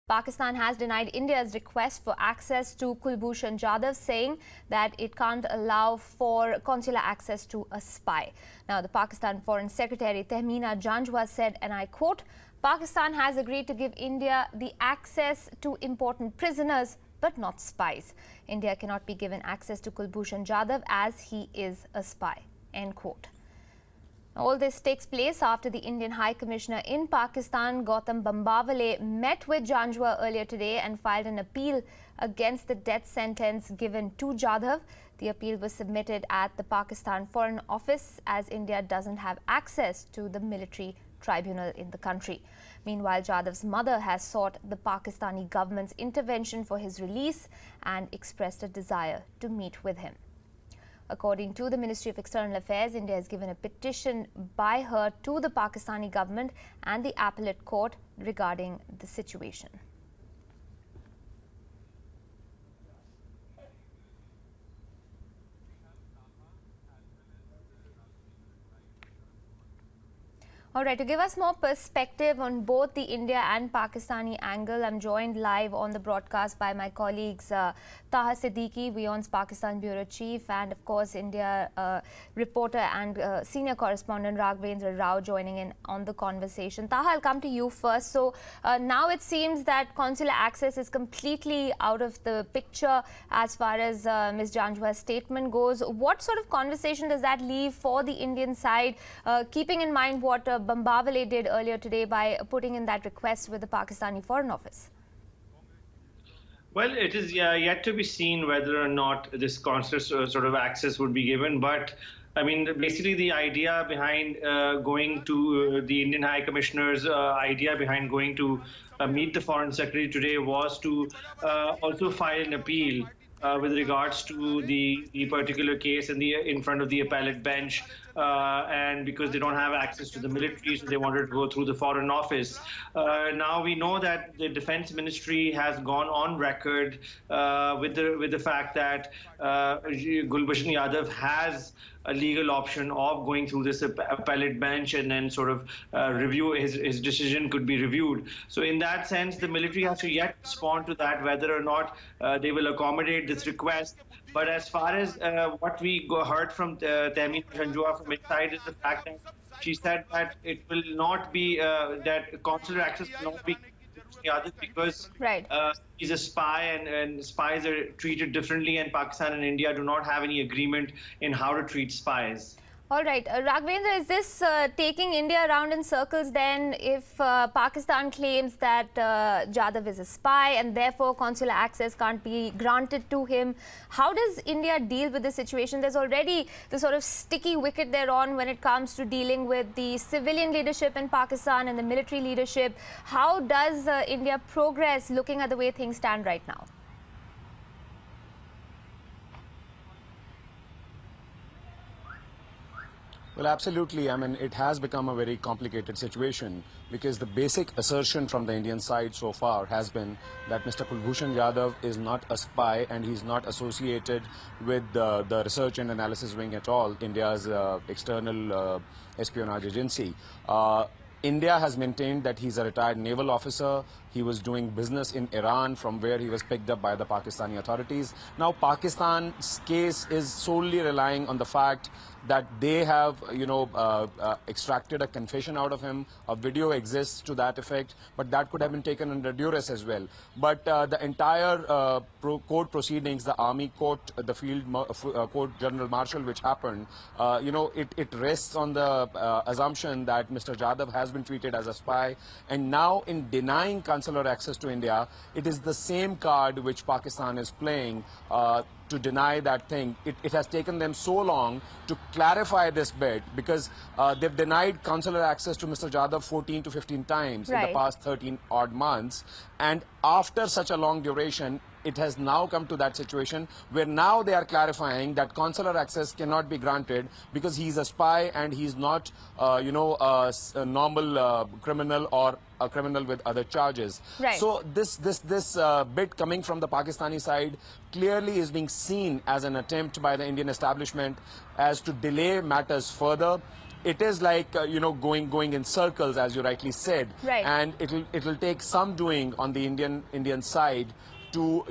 Pakistan has denied India's request for access to Kulbhushan Jadhav, saying that it can't allow for consular access to a spy. Now, the Pakistan Foreign Secretary Tehmina Janjua said, and I quote, "Pakistan has agreed to give India the access to important prisoners, but not spies. India cannot be given access to Kulbhushan Jadhav as he is a spy," end quote. All this takes place after the Indian High Commissioner in Pakistan, Gautam Bambawale, met with Janjua earlier today and filed an appeal against the death sentence given to Jadhav. The appeal was submitted at the Pakistan Foreign Office as India doesn't have access to the military tribunal in the country. Meanwhile, Jadhav's mother has sought the Pakistani government's intervention for his release and expressed a desire to meet with him. According to the Ministry of External Affairs, India has given a petition by her to the Pakistani government and the appellate court regarding the situation. All right, to give us more perspective on both the India and Pakistani angle, I'm joined live on the broadcast by my colleagues Taha Siddiqui, WION's Pakistan Bureau Chief, and of course India reporter and senior correspondent Raghavendra Rao joining in on the conversation. Taha, I'll come to you first. So now it seems that consular access is completely out of the picture as far as Ms. Janjua's statement goes. What sort of conversation does that leave for the Indian side, keeping in mind what Bambawale did earlier today by putting in that request with the Pakistani Foreign Office? Well, it is yet to be seen whether or not this consular sort of access would be given. But I mean, basically the idea behind going to the Indian High Commissioner's idea behind going to meet the Foreign Secretary today was to also file an appeal with regards to the particular case in front of the appellate bench, and because they don't have access to the military, so they wanted to go through the Foreign Office. Now we know that the Defense Ministry has gone on record with the fact that Kulbhushan Jadhav has a legal option of going through this appellate bench, and then sort of review his decision could be reviewed. So in that sense, the military has to yet respond to that, whether or not they will accommodate this request. But as far as what we heard from Tehmina Janjua from inside is the fact that she said that it will not be, that consular access will not be because he's a spy, and spies are treated differently, and Pakistan and India do not have any agreement in how to treat spies. All right. Raghavendra, is this taking India around in circles then if Pakistan claims that Jadhav is a spy and therefore consular access can't be granted to him? How does India deal with the situation? There's already the sort of sticky wicket they're on when it comes to dealing with the civilian leadership in Pakistan and the military leadership. How does India progress looking at the way things stand right now? Well, absolutely. I mean, it has become a very complicated situation because the basic assertion from the Indian side so far has been that Mr. Kulbhushan Jadhav is not a spy and he's not associated with the research and analysis wing at all, India's external espionage agency. India has maintained that he's a retired naval officer. He was doing business in Iran, from where he was picked up by the Pakistani authorities. Now, Pakistan's case is solely relying on the fact that they have, extracted a confession out of him. A video exists to that effect, but that could have been taken under duress as well. But the entire court proceedings, the army court, the field court general marshal, which happened, it rests on the assumption that Mr. Jadhav has been treated as a spy. And now, in denying consular access to India, it is the same card which Pakistan is playing to deny that thing. It has taken them so long to clarify this bit because they've denied consular access to Mr. Jadhav 14 to 15 times in the past 13 odd months. And after such a long duration, it has now come to that situation where now they are clarifying that consular access cannot be granted because he's a spy and he's not, a normal criminal or a criminal with other charges. So this bit coming from the Pakistani side clearly is being seen as an attempt by the Indian establishment as to delay matters further. it is like going in circles, as you rightly said, Right. and it'll take some doing on the Indian side to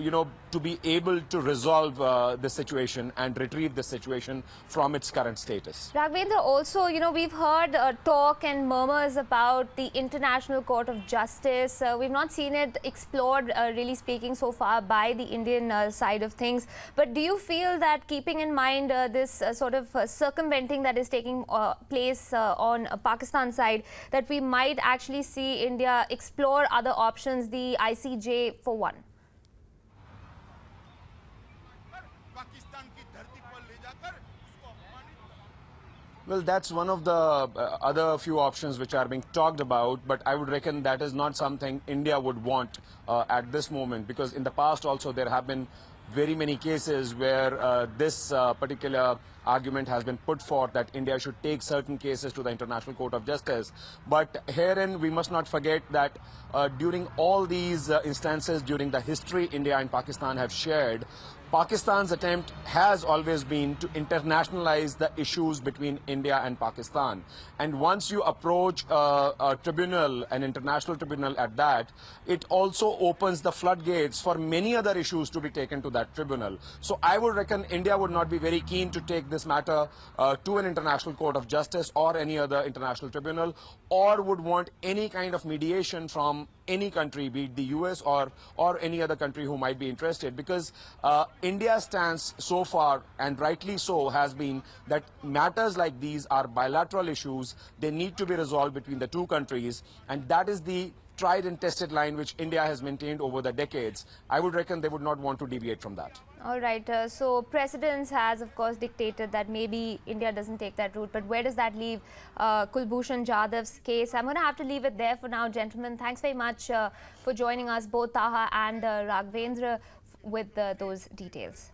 to be able to resolve the situation and retrieve the situation from its current status. Raghvendra, also, we've heard talk and murmurs about the International Court of Justice. We've not seen it explored, really speaking, so far by the Indian side of things. But do you feel that, keeping in mind this sort of circumventing that is taking place on Pakistan side, that we might actually see India explore other options, the ICJ for one? Well, that's one of the other few options which are being talked about, but I would reckon that is not something India would want at this moment, because in the past also there have been very many cases where this particular argument has been put forth that India should take certain cases to the International Court of Justice. But herein we must not forget that during all these instances, during the history India and Pakistan have shared, Pakistan's attempt has always been to internationalize the issues between India and Pakistan. And once you approach a tribunal, an international tribunal at that, it also opens the floodgates for many other issues to be taken to that tribunal. So I would reckon India would not be very keen to take this matter to an International Court of Justice or any other international tribunal, or would want any kind of mediation from any country, be it the US or any other country who might be interested, because India's stance so far, and rightly so, has been that matters like these are bilateral issues. They need to be resolved between the two countries, and that is the tried and tested line which India has maintained over the decades. I would reckon they would not want to deviate from that. All right. So precedence has, of course, dictated that maybe India doesn't take that route. But where does that leave Kulbhushan Jadhav's case? I'm going to have to leave it there for now, gentlemen. Thanks very much for joining us, both Taha and Raghvendra, with those details.